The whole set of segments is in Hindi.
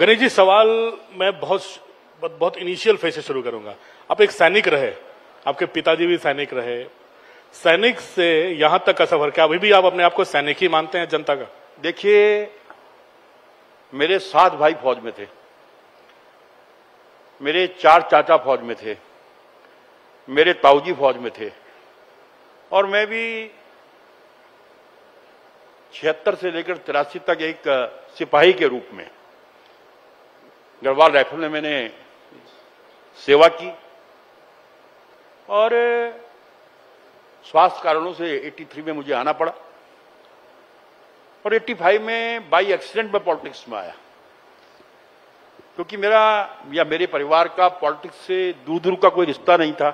गणेश जी, सवाल मैं बहुत इनिशियल फेज से शुरू करूंगा। आप एक सैनिक रहे, आपके पिताजी भी सैनिक रहे। सैनिक से यहां तक का सफर, क्या अभी भी आप अपने आप को सैनिक ही मानते हैं जनता का? देखिए, मेरे 7 भाई फौज में थे, मेरे 4 चाचा फौज में थे, मेरे ताऊजी फौज में थे, और मैं भी 76 से लेकर 83 तक एक सिपाही के रूप में गढ़वाल राइफल में मैंने सेवा की। और स्वास्थ्य कारणों से 83 में मुझे आना पड़ा, और 85 में बाई एक्सीडेंट में पॉलिटिक्स में आया, क्योंकि मेरा या मेरे परिवार का पॉलिटिक्स से दूर दूर का कोई रिश्ता नहीं था।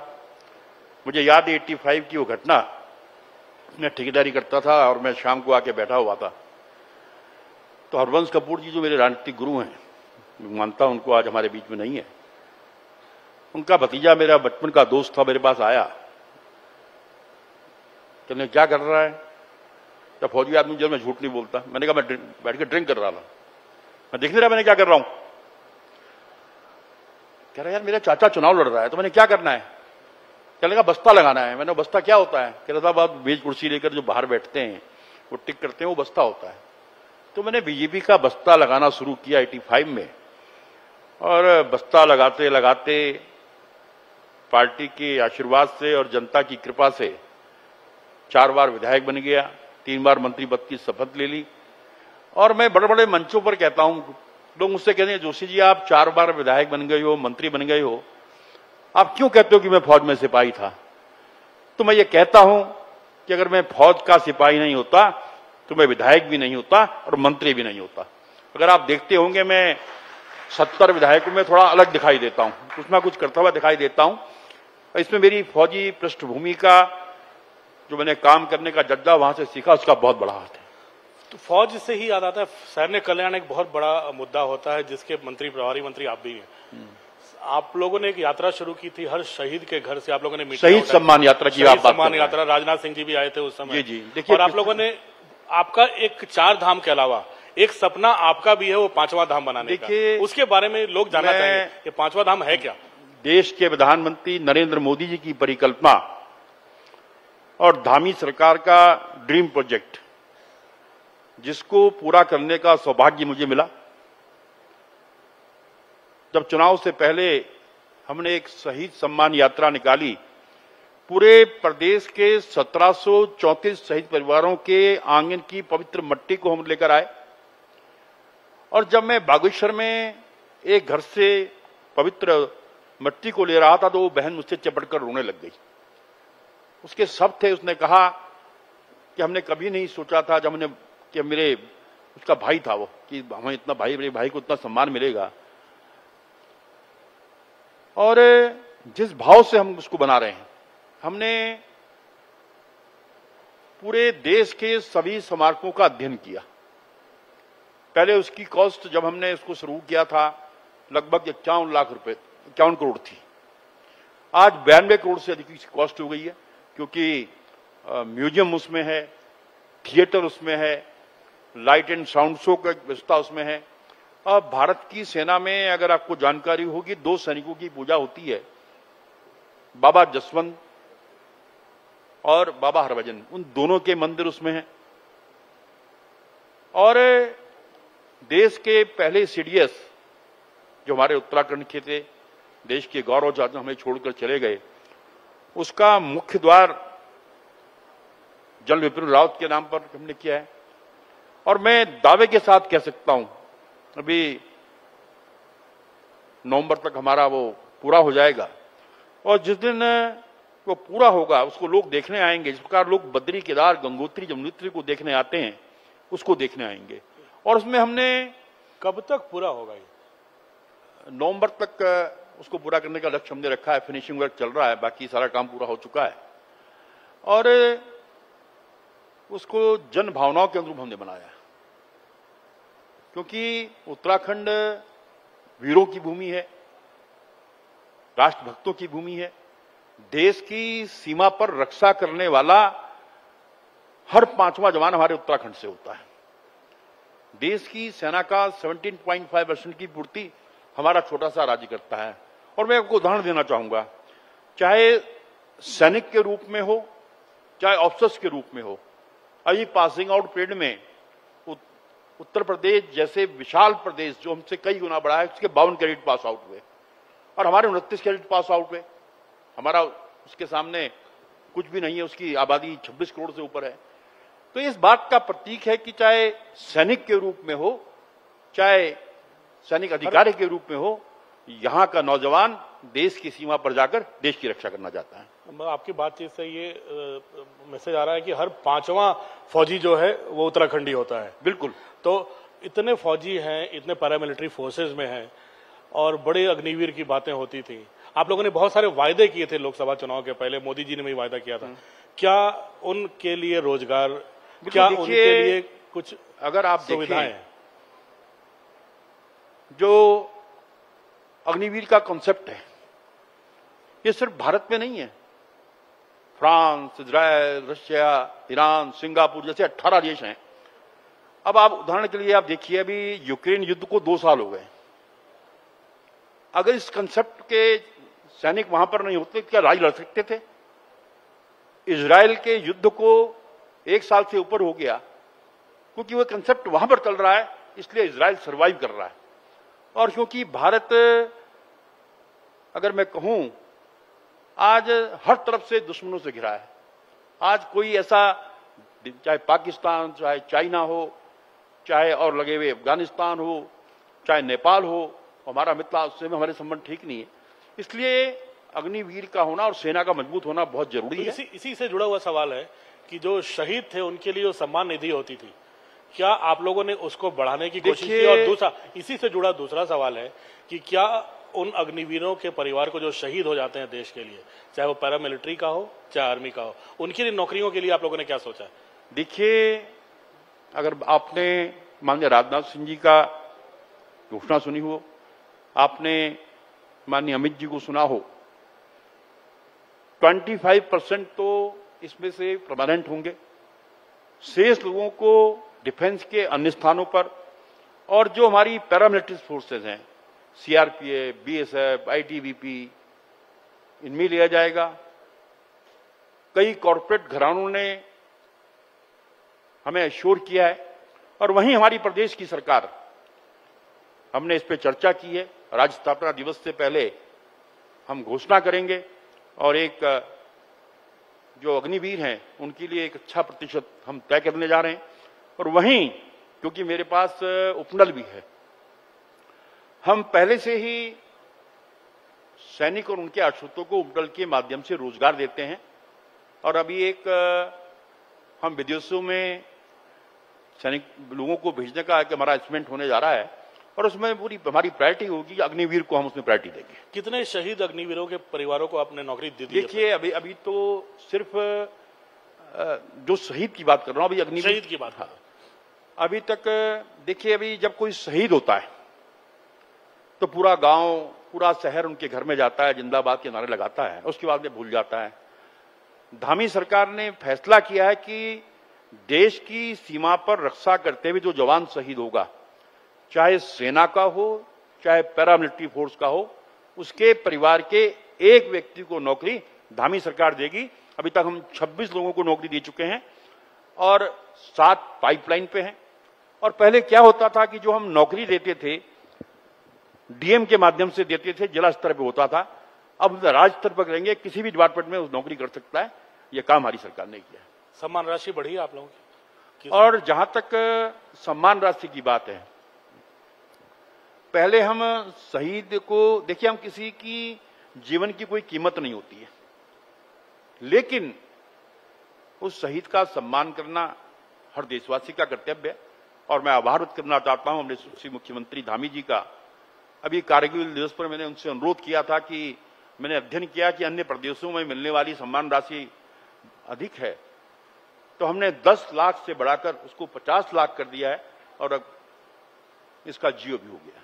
मुझे याद है 85 की वो घटना, मैं ठेकेदारी करता था और मैं शाम को आके बैठा हुआ था, तो हरवंश कपूर जी जो मेरे राजनीतिक गुरु हैं, मानता हूं उनको, आज हमारे बीच में नहीं है, उनका भतीजा मेरा बचपन का दोस्त था, मेरे पास आया, कहने क्या कर रहा है? जब फौजी आदमी जब मैं झूठ नहीं बोलता, मैंने कहा मैं बैठ के ड्रिंक कर रहा था। मैं देख नहीं रहा मैंने क्या कर रहा हूं? कह रहा यार मेरा चाचा चुनाव लड़ रहा है, तो मैंने क्या करना है? कहने लगा बस्ता लगाना है। मैंने बस्ता क्या होता है? कह रहा साहब आप मेज कुर्सी लेकर जो बाहर बैठते हैं, वो टिक करते हैं, वो बस्ता होता है। तो मैंने बीजेपी का बस्ता लगाना शुरू किया 85 में, और बस्ता लगाते लगाते पार्टी के आशीर्वाद से और जनता की कृपा से 4 बार विधायक बन गया, 3 बार मंत्री पद की शपथ ले ली। और मैं बड़े बड़े मंचों पर कहता हूं, लोग मुझसे कहते हैं जोशी जी आप 4 बार विधायक बन गए हो, मंत्री बन गए हो, आप क्यों कहते हो कि मैं फौज में सिपाही था? तो मैं ये कहता हूं कि अगर मैं फौज का सिपाही नहीं होता तो मैं विधायक भी नहीं होता और मंत्री भी नहीं होता। अगर आप देखते होंगे मैं 70 विधायकों में थोड़ा अलग दिखाई देता हूं, कुछ ना कुछ करता हुआ दिखाई देता हूं। इसमें मेरी फौजी पृष्ठभूमि का जो मैंने काम करने का जज्बा वहां से सीखा, उसका बहुत बड़ा हाथ है। तो फौज से ही याद आता है, सैन्य कल्याण एक बहुत बड़ा मुद्दा होता है जिसके मंत्री, प्रभारी मंत्री आप भी हैं। आप लोगों ने एक यात्रा शुरू की थी, हर शहीद के घर से आप लोगों ने शहीद सम्मान यात्रा की, आप सम्मान यात्रा, राजनाथ सिंह जी भी आए थे उस समय। जी देखिए, और आप लोगों ने, आपका एक 4 धाम के अलावा एक सपना आपका भी है वो 5वां धाम बनाने का, उसके बारे में लोग जानना चाहेंगे, ये 5वां धाम है क्या? देश के प्रधानमंत्री नरेंद्र मोदी जी की परिकल्पना और धामी सरकार का ड्रीम प्रोजेक्ट, जिसको पूरा करने का सौभाग्य मुझे मिला। जब चुनाव से पहले हमने एक शहीद सम्मान यात्रा निकाली, पूरे प्रदेश के 1734 शहीद परिवारों के आंगन की पवित्र मट्टी को हम लेकर आए, और जब मैं बागेश्वर में एक घर से पवित्र मट्टी को ले रहा था तो वो बहन मुझसे चपटकर रोने लग गई। उसके शब्द थे, उसने कहा कि हमने कभी नहीं सोचा था, जब हमने कि मेरे उसका भाई था वो, कि हमें इतना भाई, मेरे भाई को इतना सम्मान मिलेगा, और जिस भाव से हम उसको बना रहे हैं। हमने पूरे देश के सभी स्मारकों का अध्ययन किया। पहले उसकी कॉस्ट जब हमने इसको शुरू किया था लगभग 51 लाख रुपए, 51 करोड़ थी। आज 92 करोड़ से अधिक की कॉस्ट हो गई है, क्योंकि म्यूजियम उसमें है, थिएटर उसमें है, लाइट एंड साउंड शो का व्यवस्था उसमें है। अब भारत की सेना में अगर आपको जानकारी होगी, 2 सैनिकों की पूजा होती है, बाबा जसवंत और बाबा हरभजन, उन दोनों के मंदिर उसमें हैं। और देश के पहले सीडीएस जो हमारे उत्तराखंड के थे, देश के गौरव जो हमें छोड़कर चले गए, उसका मुख्य द्वार जनरल विपिन रावत के नाम पर हमने किया है। और मैं दावे के साथ कह सकता हूं, अभी नवंबर तक हमारा वो पूरा हो जाएगा, और जिस दिन वो पूरा होगा उसको लोग देखने आएंगे। जिस प्रकार लोग बद्री, केदार, गंगोत्री, यमुनोत्री को देखने आते हैं, उसको देखने आएंगे। और उसमें हमने, कब तक पूरा होगा ये? नवंबर तक उसको पूरा करने का लक्ष्य हमने रखा है। फिनिशिंग वर्क चल रहा है, बाकी सारा काम पूरा हो चुका है, और उसको जन भावनाओं के अनुरूप हमने बनाया, क्योंकि उत्तराखंड वीरों की भूमि है, राष्ट्रभक्तों की भूमि है। देश की सीमा पर रक्षा करने वाला हर 5वां जवान हमारे उत्तराखंड से होता है। देश की सेना का 17.5% की पूर्ति हमारा छोटा सा राज्य करता है। और मैं आपको उदाहरण देना चाहूंगा, चाहे सैनिक के रूप में हो, चाहे ऑफिसर्स के रूप में हो, अभी पासिंग आउट पीरियड में उत्तर प्रदेश जैसे विशाल प्रदेश जो हमसे कई गुना बड़ा है, उसके 52 कैडेट पास आउट हुए और हमारे 29 कैडेट पास आउट हुए। हमारा उसके सामने कुछ भी नहीं है, उसकी आबादी 26 करोड़ से ऊपर है। तो इस बात का प्रतीक है कि चाहे सैनिक के रूप में हो, चाहे सैनिक अधिकारी के रूप में हो, यहाँ का नौजवान देश की सीमा पर जाकर देश की रक्षा करना चाहता है। आपकी बातचीत से ये मैसेज आ रहा है कि हर 5वां फौजी जो है वो उत्तराखंडी होता है। बिल्कुल। तो इतने फौजी हैं, इतने पैरामिलिट्री फोर्सेज में हैं और बड़े अग्निवीर की बातें होती थी। आप लोगों ने बहुत सारे वायदे किए थे लोकसभा चुनाव के पहले, मोदी जी ने भी वायदा किया था। क्या उनके लिए रोजगार, क्या उनके लिए कुछ अगर आप सुविधाएं हैं? जो अग्निवीर का कॉन्सेप्ट है ये सिर्फ भारत में नहीं है। France, Israel, Russia, Iran, Singapore जैसे 18 देश हैं। अब आप उदाहरण के लिए आप देखिए, अभी यूक्रेन युद्ध को 2 साल हो गए। अगर इस कंसेप्ट के सैनिक वहां पर नहीं होते क्या राज्य लड़ सकते थे? इजराइल के युद्ध को 1 साल से ऊपर हो गया क्योंकि वो कंसेप्ट वहां पर चल रहा है, इसलिए इजराइल सर्वाइव कर रहा है। और क्योंकि भारत, अगर मैं कहूं, आज हर तरफ से दुश्मनों से घिरा है। आज कोई ऐसा, चाहे पाकिस्तान, चाहे चाइना हो, चाहे और लगे हुए अफगानिस्तान हो, चाहे नेपाल हो, हमारा मित्र, उससे हमारे संबंध ठीक नहीं है। इसलिए अग्निवीर का होना और सेना का मजबूत होना बहुत जरूरी है। इसी से जुड़ा हुआ सवाल है कि जो शहीद थे उनके लिए जो सम्मान निधि होती थी, क्या आप लोगों ने उसको बढ़ाने की कोशिश की? और दूसरा, इसी से जुड़ा दूसरा सवाल है कि क्या उन अग्निवीरों के परिवार को जो शहीद हो जाते हैं देश के लिए, चाहे वो पैरामिलिट्री का हो चाहे आर्मी का हो, उनके लिए नौकरियों के लिए आप लोगों ने क्या सोचा है? देखिए, अगर आपने माननीय राजनाथ सिंह जी का घोषणा सुनी हो, आपने माननीय अमित जी को सुना हो, 25% तो इसमें से परमानेंट होंगे, शेष लोगों को डिफेंस के अन्य स्थानों पर, और जो हमारी पैरामिलिट्री फोर्सेज हैं, सीआरपीएफ, बीएसएफ, आईटीबीपी, इनमें लिया जाएगा। कई कॉरपोरेट घरानों ने हमें एश्योर किया है और वहीं हमारी प्रदेश की सरकार, हमने इस पर चर्चा की है। राज्य स्थापना दिवस से पहले हम घोषणा करेंगे और एक जो अग्निवीर हैं उनके लिए एक अच्छा प्रतिशत हम तय करने जा रहे हैं। और वहीं, क्योंकि मेरे पास उपनल भी है, हम पहले से ही सैनिक और उनके आश्रितों को उपनल के माध्यम से रोजगार देते हैं। और अभी एक हम विदेशों में सैनिक लोगों को भेजने का हमारा अरेंजमेंट होने जा रहा है और उसमें पूरी हमारी प्रायोरिटी होगी, अग्निवीर को हम उसमें प्रायोरिटी देंगे। कितने शहीद अग्निवीरों के परिवारों को आपने नौकरी दे दी? देखिए, अभी तो सिर्फ जो शहीद की बात कर रहा हूं, अभी अग्निवीर शहीद की बात। हाँ, अभी तक देखिए, अभी जब कोई शहीद होता है तो पूरा गांव, पूरा शहर उनके घर में जाता है, जिंदाबाद के नारे लगाता है, उसके बाद में भूल जाता है। धामी सरकार ने फैसला किया है कि देश की सीमा पर रक्षा करते हुए जो जवान शहीद होगा, चाहे सेना का हो चाहे पैरामिलिट्री फोर्स का हो, उसके परिवार के एक व्यक्ति को नौकरी धामी सरकार देगी। अभी तक हम 26 लोगों को नौकरी दे चुके हैं और 7 पाइपलाइन पे हैं। और पहले क्या होता था कि जो हम नौकरी देते थे डीएम के माध्यम से देते थे, जिला स्तर पे होता था। अब राज्य स्तर पर करेंगे, किसी भी डिपार्टमेंट में उस नौकरी कर सकता है। यह काम हमारी सरकार ने किया है। सम्मान राशि बढ़ी है आप लोगों की? और जहां तक सम्मान राशि की बात है, पहले हम शहीद को, देखिए, हम किसी की जीवन की कोई कीमत नहीं होती है, लेकिन उस शहीद का सम्मान करना हर देशवासी का कर्तव्य है। और मैं आभार व्यक्त करना चाहता हूं अपने श्री मुख्यमंत्री धामी जी का। अभी कारगिल दिवस पर मैंने उनसे अनुरोध किया था कि मैंने अध्ययन किया कि अन्य प्रदेशों में मिलने वाली सम्मान राशि अधिक है, तो हमने 10 लाख से बढ़ाकर उसको 50 लाख कर दिया है और अब इसका जियो भी हो गया।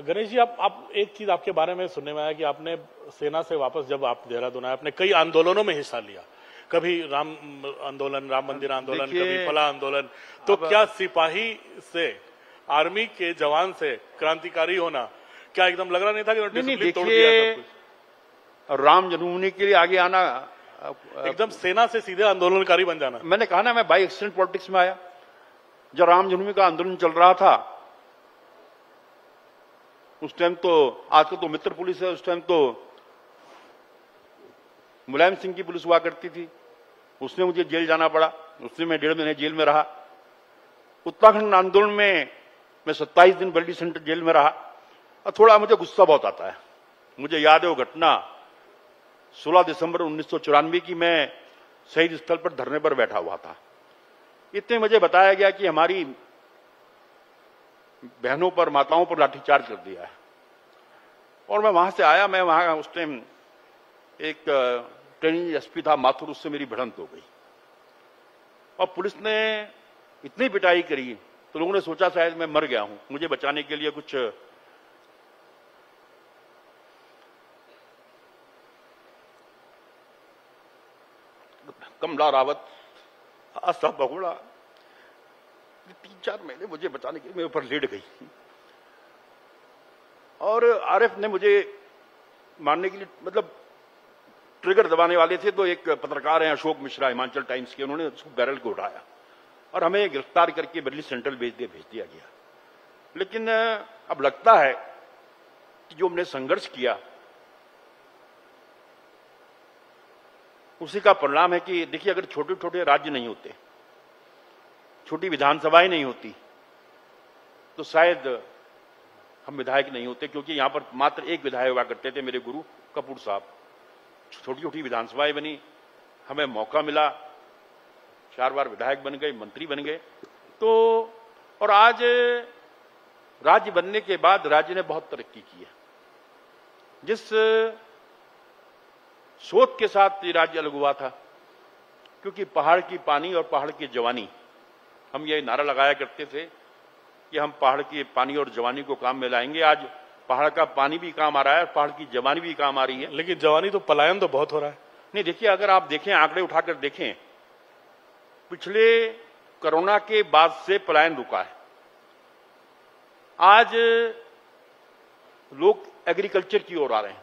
गणेश जी, आप एक चीज आपके बारे में सुनने में आया कि आपने सेना से वापस जब आप देहरादून आए, आपने कई आंदोलनों में हिस्सा लिया, कभी राम आंदोलन, राम मंदिर आंदोलन, देखिए, कभी फला आंदोलन। तो क्या सिपाही से, आर्मी के जवान से क्रांतिकारी होना क्या एकदम लग रहा नहीं था कि डिसिप्लिन तोड़ दिया सब कुछ? राम जन्मभूमि के लिए आगे आना, एकदम सेना से सीधे आंदोलनकारी बन जाना। मैंने कहा ना, मैं बाई एक्सीडेंट पॉलिटिक्स में आया। जब राम जन्मभूमि का आंदोलन चल रहा था उस टाइम तो, आजकल तो मित्र पुलिस है, उस टाइम तो मुलायम सिंह की पुलिस हुआ करती थी, उसने मुझे जेल जाना पड़ा, उसने मैं 1.5 महीने जेल में रहा। उत्तराखंड आंदोलन में मैं 27 दिन बरली सेंटर जेल में रहा। और थोड़ा मुझे गुस्सा बहुत आता है। मुझे याद है वो घटना 16 दिसंबर 1994 की, मैं शहीद स्थल पर धरने पर बैठा हुआ था। इतने मुझे बताया गया कि हमारी बहनों पर, माताओं पर लाठीचार्ज कर दिया है। और मैं वहां से आया, मैं वहां उस टाइम एक ट्रेनिंग एसपी था माथुर, उससे मेरी भिड़ंत हो गई और पुलिस ने इतनी पिटाई करी तो लोगों ने सोचा शायद मैं मर गया हूं। मुझे बचाने के लिए कुछ कमला रावत, आस्था बहुड़ा, 3-4 महीने मुझे बचाने के लिए मेरे ऊपर लेट गई। और आरएफ ने मुझे मारने के लिए, मतलब ट्रिगर दबाने वाले थे, तो एक पत्रकार हैं अशोक मिश्रा, हिमाचल टाइम्स के, उन्होंने उसको बैरल को उठाया और हमें गिरफ्तार करके बरली सेंट्रल भेज दिया गया। लेकिन अब लगता है कि जो हमने संघर्ष किया उसी का परिणाम है कि देखिए, अगर छोटे छोटे राज्य नहीं होते, छोटी विधानसभाएं नहीं होती, तो शायद हम विधायक नहीं होते, क्योंकि यहां पर मात्र एक विधायक हुआ करते थे, मेरे गुरु कपूर साहब। छोटी छोटी विधानसभाएं बनी, हमें मौका मिला, 4 बार विधायक बन गए, मंत्री बन गए। तो और आज राज्य बनने के बाद राज्य ने बहुत तरक्की की है। जिस सोच के साथ ये राज्य अलग हुआ था, क्योंकि पहाड़ की पानी और पहाड़ की जवानी, हम ये नारा लगाया करते थे कि हम पहाड़ की पानी और जवानी को काम में लाएंगे। आज पहाड़ का पानी भी काम आ रहा है, पहाड़ की जवानी भी काम आ रही है। लेकिन जवानी तो, पलायन तो बहुत हो रहा है। नहीं, देखिए, अगर आप देखें, आंकड़े उठाकर देखें, पिछले कोरोना के बाद से पलायन रुका है। आज लोग एग्रीकल्चर की ओर आ रहे हैं,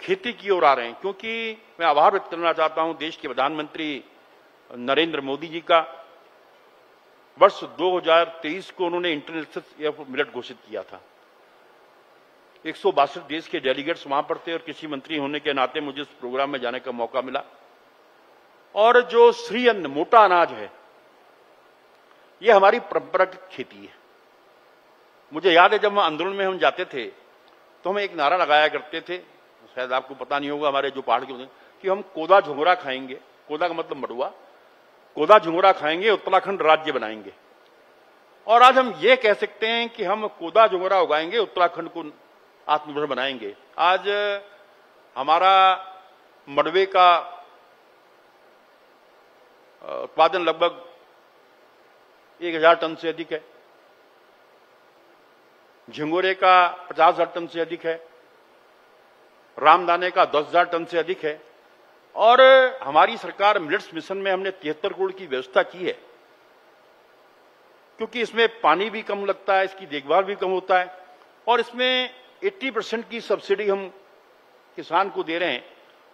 खेती की ओर आ रहे हैं, क्योंकि मैं आभार व्यक्त करना चाहता हूं देश के प्रधानमंत्री नरेंद्र मोदी जी का। वर्ष 2023 को उन्होंने इंटरनेशनल ईयर ऑफ मिलेट घोषित किया था। 162 देश के डेलीगेट्स वहां पर थे और कृषि मंत्री होने के नाते मुझे इस प्रोग्राम में जाने का मौका मिला। और जो श्री अन्न, मोटा अनाज है, ये हमारी परंपरागत खेती है। मुझे याद है, जब आंदोलन में हम जाते थे तो हम एक नारा लगाया करते थे, शायद आपको पता नहीं होगा, हमारे जो पहाड़ के होते हैं, कि हम कोदा झुंगरा खाएंगे। कोदा का मतलब मड़ुआ, कोदा झुंगरा खाएंगे, उत्तराखंड राज्य बनाएंगे। और आज हम ये कह सकते हैं कि हम कोदा झुंगरा उगाएंगे, उत्तराखंड को आत्मनिर्भर बनाएंगे। आज हमारा मड़वे का उत्पादन लगभग 1000 टन से अधिक है, झिंगोरे का 50,000 टन से अधिक है, रामदाने का 10,000 टन से अधिक है। और हमारी सरकार मिलेट्स मिशन में हमने 73 करोड़ की व्यवस्था की है, क्योंकि इसमें पानी भी कम लगता है, इसकी देखभाल भी कम होता है, और इसमें 80% की सब्सिडी हम किसान को दे रहे हैं।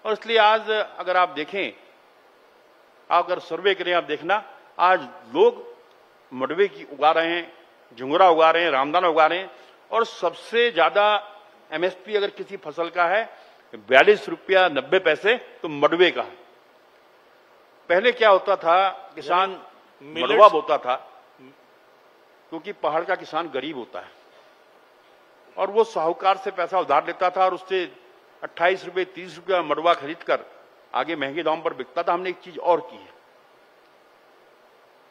और इसलिए आज अगर आप देखें, अगर सर्वे करें, आप देखना, आज लोग मडवे की उगा रहे हैं, झुंगरा उगा रहे हैं, रामदाना उगा रहे हैं। और सबसे ज्यादा एमएसपी अगर किसी फसल का है 42 रुपया 90 पैसे, तो मडवे का है। पहले क्या होता था, किसान मडवा बोता था, क्योंकि पहाड़ का किसान गरीब होता है और वो साहूकार से पैसा उधार लेता था और उससे 28 रुपये 30 रुपया मडवा खरीद कर आगे महंगे दाम पर बिकता था। हमने एक चीज और की है,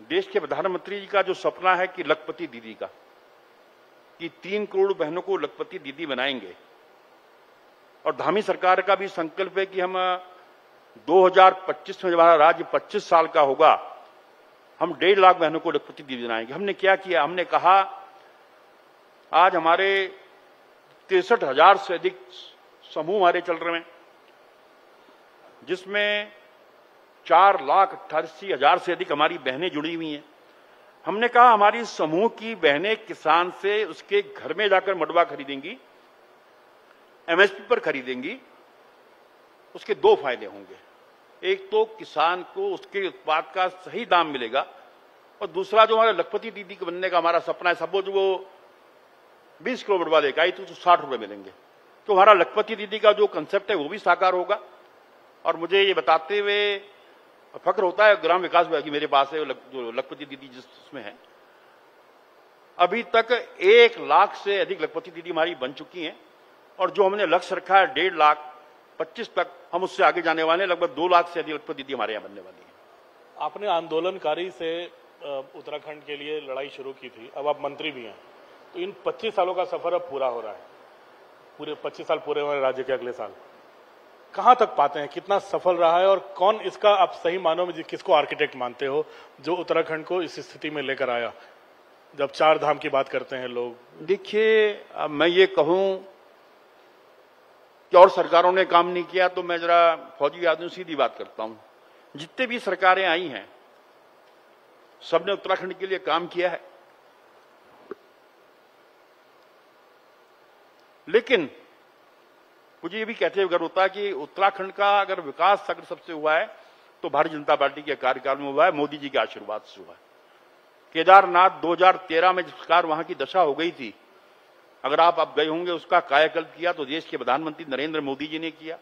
देश के प्रधानमंत्री जी का जो सपना है कि लखपति दीदी का, कि 3 करोड़ बहनों को लखपति दीदी बनाएंगे, और धामी सरकार का भी संकल्प है कि हम 2025 में जब हमारा राज्य 25 साल का होगा, हम 1.5 लाख बहनों को लखपति दीदी बनाएंगे। हमने क्या किया, हमने कहा आज हमारे 63,000 से अधिक समूह हमारे चल रहे हैं, जिसमें 4,88,000 से अधिक हमारी बहनें जुड़ी हुई हैं। हमने कहा हमारी समूह की बहनें किसान से उसके घर में जाकर मडवा खरीदेंगी, एमएसपी पर खरीदेंगी। उसके दो फायदे होंगे, एक तो किसान को उसके उत्पाद का सही दाम मिलेगा, और दूसरा जो हमारे लखपति दीदी के बनने का हमारा सपना है, सपोज वो 20 किलो मडवा लेकर आई तो 60 रुपए मिलेंगे, तो हमारा लखपति दीदी का जो कंसेप्ट है वो भी साकार होगा। और मुझे ये बताते हुए फक्र होता है ग्राम विकास विभाग की मेरे पास है जो लखपति दीदी जिसमें है, अभी तक 1 लाख से अधिक लखपति दीदी हमारी बन चुकी हैं, और जो हमने लक्ष्य रखा है 1.5 लाख 25 तक हम उससे आगे जाने वाले हैं। लगभग 2 लाख से अधिक लखपति दीदी हमारे यहाँ बनने वाली है। आपने आंदोलनकारी से उत्तराखंड के लिए लड़ाई शुरू की थी, अब आप मंत्री भी हैं, तो इन 25 सालों का सफर अब पूरा हो रहा है, पूरे 25 साल पूरे हो रहे राज्य के अगले साल कहां तक पाते हैं, कितना सफल रहा है, और कौन इसका आप सही मानों में किसको आर्किटेक्ट मानते हो जो उत्तराखंड को इस स्थिति में लेकर आया, जब 4 धाम की बात करते हैं लोग? देखिए, अब मैं ये कहूं कि और सरकारों ने काम नहीं किया तो मैं जरा फौजी आदमी सीधी बात करता हूं। जितने भी सरकारें आई हैं सबने उत्तराखंड के लिए काम किया है, लेकिन मुझे ये भी कहते हुए गर्व होता है कि उत्तराखंड का अगर विकास अगर सबसे हुआ है तो भारतीय जनता पार्टी के कार्यकाल में हुआ है, मोदी जी के आशीर्वाद से हुआ है। केदारनाथ 2013 में जिस प्रकार वहां की दशा हो गई थी, अगर आप गए होंगे, उसका कायाकल्प किया तो देश के प्रधानमंत्री नरेंद्र मोदी जी ने किया।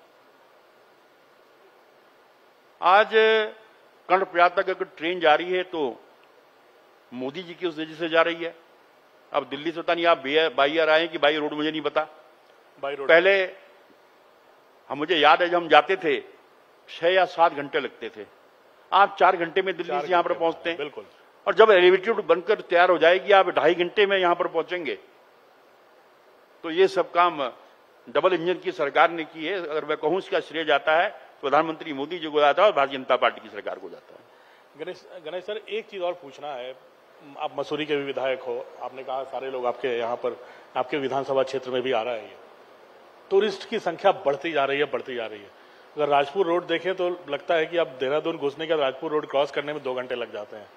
आज कर्णप्रयाग तक अगर ट्रेन जा रही है तो मोदी जी की उस वजह से जा रही है। अब दिल्ली से पता नहीं आप बाई एयर आए कि बाई रोड मुझे नहीं पता, बाई रोड पहले मुझे याद है जब हम जाते थे 6 या 7 घंटे लगते थे, आप 4 घंटे में दिल्ली से यहां पर पहुंचते हैं। बिल्कुल। और जब एलिवेटेड बनकर तैयार हो जाएगी आप 2.5 घंटे में यहां पर पहुंचेंगे। तो ये सब काम डबल इंजन की सरकार ने की है। अगर मैं कहूं इसका श्रेय जाता है प्रधानमंत्री मोदी जी को जाता है और भारतीय जनता पार्टी की सरकार को जाता है। गणेश सर, एक चीज और पूछना है, आप मसूरी के भी विधायक हो, आपने कहा सारे लोग आपके यहाँ पर आपके विधानसभा क्षेत्र में भी आ रहा है, टूरिस्ट की संख्या बढ़ती जा रही है, बढ़ती जा रही है। अगर राजपुर रोड देखें तो लगता है कि अब देहरादून घुसने के बाद राजपुर रोड क्रॉस करने में 2 घंटे लग जाते हैं।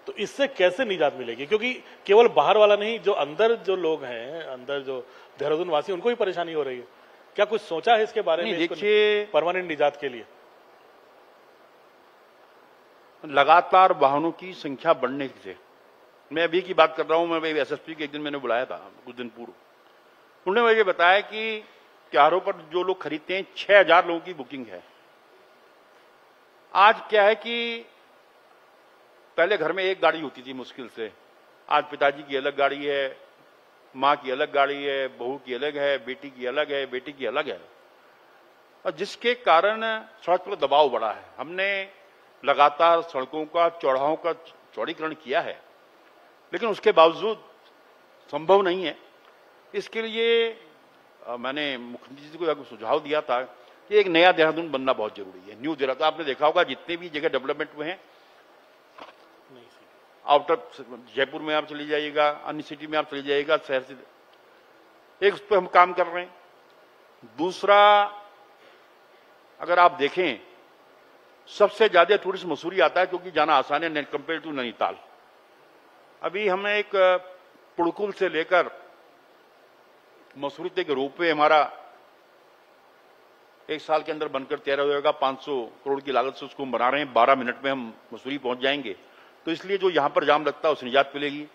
तो इससे कैसे निजात मिलेगी? क्योंकि केवल बाहर वाला नहीं, जो अंदर जो लोग हैं, अंदर जो देहरादून वासी, उनको भी परेशानी हो रही है। क्या कुछ सोचा है इसके बारे में, देखिए परमानेंट निजात के लिए? लगातार वाहनों की संख्या बढ़ने से, मैं अभी की बात कर रहा हूं, मैं एसएसपी के एक दिन मैंने बुलाया था कुछ दिन पूर्व, उन्होंने मुझे बताया कि त्योहारों पर जो लोग खरीदते हैं 6,000 लोगों की बुकिंग है। आज क्या है कि पहले घर में एक गाड़ी होती थी मुश्किल से, आज पिताजी की अलग गाड़ी है, मां की अलग गाड़ी है, बहू की अलग है, बेटी की अलग है, बेटी की अलग है, और जिसके कारण सड़क पर दबाव बढ़ा है। हमने लगातार सड़कों का चौड़ाहों का चौड़ीकरण किया है, लेकिन उसके बावजूद संभव नहीं है। इसके लिए मैंने मुख्यमंत्री जी को सुझाव दिया था कि एक नया देहरादून बनना बहुत जरूरी है, न्यू देहरादून। आपने देखा होगा जितने भी जगह डेवलपमेंट हुए हैं, आउटर जयपुर में आप चली जाइएगा, अन्य सिटी में आप चली जाइएगा, शहर से एक उस पर हम काम कर रहे हैं। दूसरा, अगर आप देखें सबसे ज्यादा टूरिस्ट मसूरी आता है क्योंकि जाना आसान है कंपेयर टू नैनीताल। अभी हमने एक पुड़कुल से लेकर मसूरी तक रोपवे हमारा 1 साल के अंदर बनकर तैयार हो जाएगा। 500 करोड़ की लागत से उसको हम बना रहे हैं। 12 मिनट में हम मसूरी पहुंच जाएंगे। तो इसलिए जो यहां पर जाम लगता है उससे निजात मिलेगी।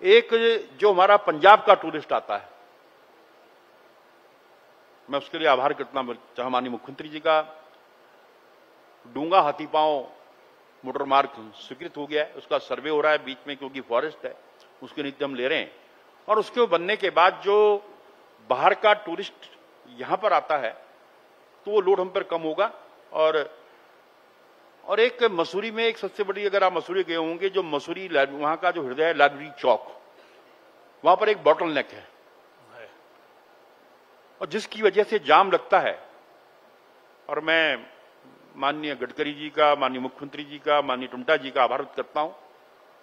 एक जो हमारा पंजाब का टूरिस्ट आता है, मैं उसके लिए आभार करता हूं माननीय मुख्यमंत्री जी का। डूंगा हाथीपांव मोटर मार्ग स्वीकृत हो गया है, उसका सर्वे हो रहा है बीच में क्योंकि फॉरेस्ट है, उसके नीति हम ले रहे हैं। और उसके बनने के बाद जो बाहर का टूरिस्ट यहां पर आता है तो वो लोड हम पर कम होगा। और एक मसूरी में एक सबसे बड़ी, अगर आप मसूरी गए होंगे, जो मसूरी वहां का जो हृदय है लाइब्रेरी चौक, वहां पर एक बॉटल नेक है और जिसकी वजह से जाम लगता है। और मैं माननीय गडकरी जी का, माननीय मुख्यमंत्री जी का, माननीय टुंटा जी का आभार करता हूं।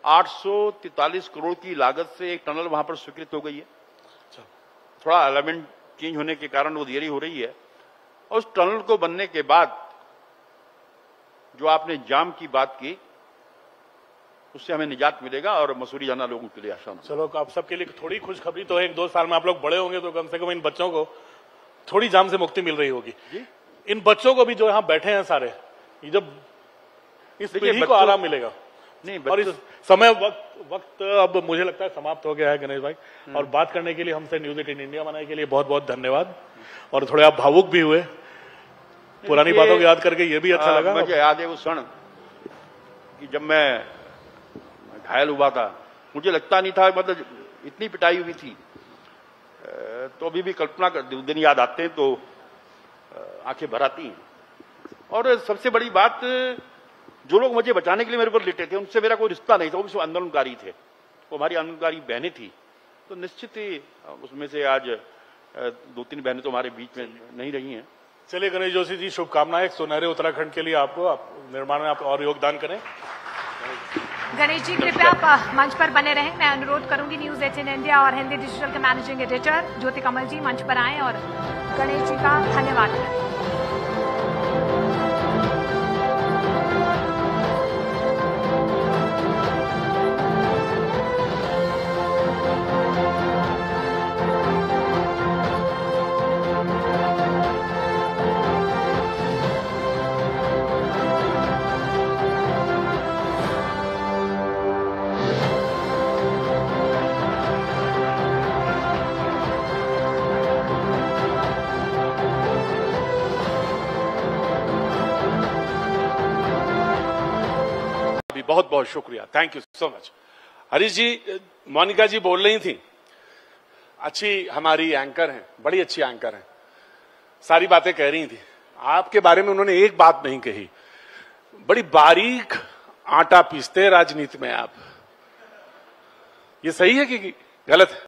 843 करोड़ की लागत से एक टनल वहां पर स्वीकृत हो गई है। थोड़ा अलाइनमेंट चेंज होने के कारण वो देरी हो रही है। और उस टनल को बनने के बाद जो आपने जाम की बात की, उससे हमें निजात मिलेगा और मसूरी जाना लोगों के लिए आसान होगा। चलो, आप सबके लिए थोड़ी खुशखबरी तो है, 1-2 साल में आप लोग बड़े होंगे तो कम से कम इन बच्चों को थोड़ी जाम से मुक्ति मिल रही होगी। इन बच्चों को भी जो यहाँ बैठे हैं सारे, ये जब इस पीढ़ी को आराम मिलेगा। नहीं, और इस समय वक्त अब मुझे लगता है समाप्त हो गया है गणेश भाई, और बात करने के लिए हमसे न्यूज 18 इंडिया बनाने के लिए बहुत बहुत धन्यवाद। और थोड़े आप भावुक भी हुए, पुरानी बातों को याद करके ये भी अच्छा लगा। मुझे याद है वो क्षण कि जब मैं घायल हुआ था, मुझे लगता नहीं था, मतलब इतनी पिटाई हुई थी, तो अभी भी कल्पना कर, दिन याद आते हैं तो आंखें भर आती हैं। और सबसे बड़ी बात, जो लोग मुझे बचाने के लिए मेरे ऊपर लेटे थे, उनसे मेरा कोई रिश्ता नहीं था, वो भी आंदोलनकारी थे, वो हमारी आंदोलनकारी बहनें थी। तो निश्चित ही उसमें से आज 2-3 बहनें तो हमारे बीच में नहीं रही हैं। चलिए गणेश जोशी जी, शुभकामनाएं सुनहरे उत्तराखंड के लिए आपको, आप निर्माण में आप और योगदान करें। गणेश जी, कृपया आप मंच पर बने रहें। मैं अनुरोध करूंगी न्यूज 18 इंडिया और हिंदी डिजिटल के मैनेजिंग एडिटर ज्योति कमल जी मंच पर आएं और गणेश जी का धन्यवाद करें। बहुत बहुत शुक्रिया, thank you so much. Harish ji, Monika ji बोल रही थी, अच्छी हमारी एंकर हैं, बड़ी अच्छी एंकर हैं, सारी बातें कह रही थी। आपके बारे में उन्होंने एक बात नहीं कही, बड़ी बारीक आटा पीसते हैं राजनीति में आप। ये सही है कि गलत है?